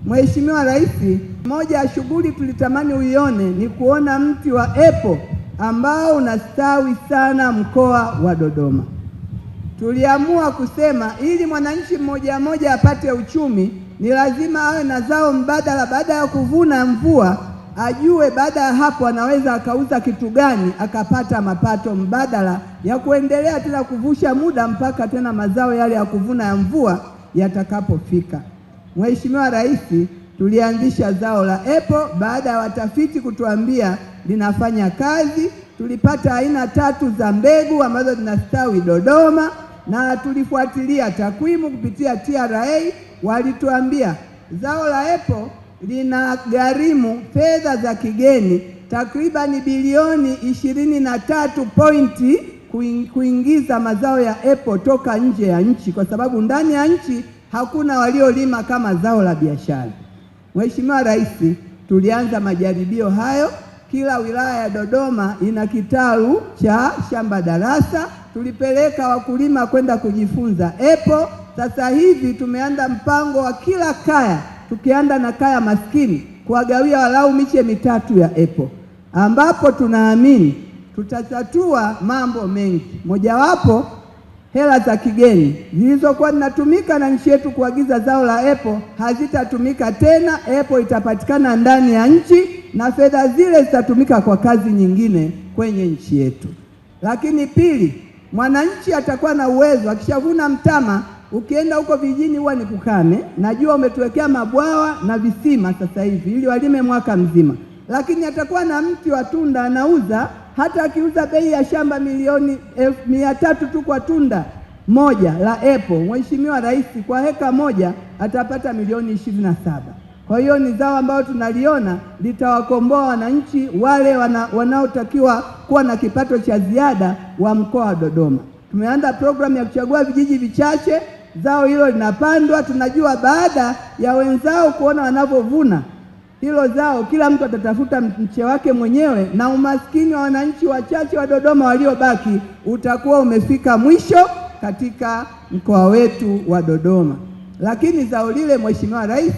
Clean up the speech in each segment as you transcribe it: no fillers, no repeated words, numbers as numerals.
Mheshimiwa Rais, moja ya shughuli tulitamani uione ni kuona mti wa apple ambao unastawi sana mkoa wa Dodoma. Tuliamua kusema ili mwananchi mmoja mmoja apate uchumi ni lazima awe na zao mbadala. Baada ya kuvuna mvua, ajue baada ya hapo anaweza akauza kitu gani akapata mapato mbadala ya kuendelea tena kuvusha muda mpaka tena mazao yale ya kuvuna ya mvua yatakapofika. Mheshimiwa Rais, tulianzisha zao la apple baada ya watafiti kutuambia linafanya kazi. Tulipata aina 3 za mbegu ambazo zinastawi Dodoma, na tulifuatilia takwimu kupitia TRA. Walituambia zao la apple lina gharimu fedha za kigeni takribani bilioni 23 kuingiza mazao ya apple toka nje ya nchi, kwa sababu ndani ya nchi hakuna waliolima kama zao la biashara. Mheshimiwa Rais, tulianza majaribio hayo. Kila wilaya ya Dodoma ina kitalu cha shamba darasa. Tulipeleka wakulima kwenda kujifunza apple. Sasa hivi tumeanza mpango wa kila kaya, tukianza na kaya maskini, kuwagawia walau miche 3 ya apple, ambapo tunaamini tutatatua mambo mengi. Mojawapo, hela za kigeni zilizokuwa zinatumika na nchi yetu kuagiza zao la apple hazitatumika tena. Apple itapatikana ndani ya nchi na fedha zile zitatumika kwa kazi nyingine kwenye nchi yetu. Lakini pili, mwananchi atakuwa na uwezo akishavuna mtama, ukienda huko vijijini huwa ni kukame. Najua umetuwekea mabwawa na visima sasa hivi ili walime mwaka mzima, lakini atakuwa na mti wa tunda anauza. Hata akiuza bei ya shamba milioni 100 tu kwa tunda moja la apple, Mheshimiwa Rais, kwa heka moja atapata milioni 27. Kwa hiyo ni zao ambalo tunaliona litawakomboa wananchi wale wanaotakiwa kuwa na kipato cha ziada wa mkoa wa Dodoma. Tumeanza programu ya kuchagua vijiji vichache, zao hilo linapandwa. Tunajua baada ya wenzao kuona wanavyovuna hilo zao, kila mtu atatafuta mche wake mwenyewe, na umaskini wa wananchi wachache wa Dodoma waliobaki utakuwa umefika mwisho katika mkoa wetu wa Dodoma. Lakini zao lile, Mheshimiwa Rais,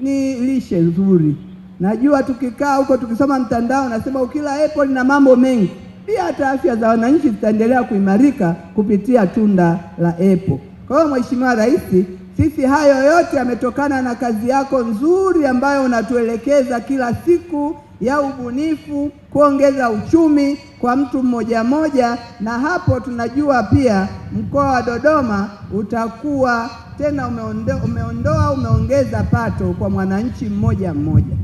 ni lishe nzuri. Najua tukikaa huko tukisoma mtandao nasema ukila apple na mambo mengi, pia hata afya za wananchi zitaendelea kuimarika kupitia tunda la apple. Kwa hiyo Mheshimiwa Rais, sisi hayo yote yametokana na kazi yako nzuri ambayo unatuelekeza kila siku ya ubunifu, kuongeza uchumi kwa mtu mmoja mmoja, na hapo tunajua pia mkoa wa Dodoma utakuwa tena umeongeza pato kwa mwananchi mmoja mmoja.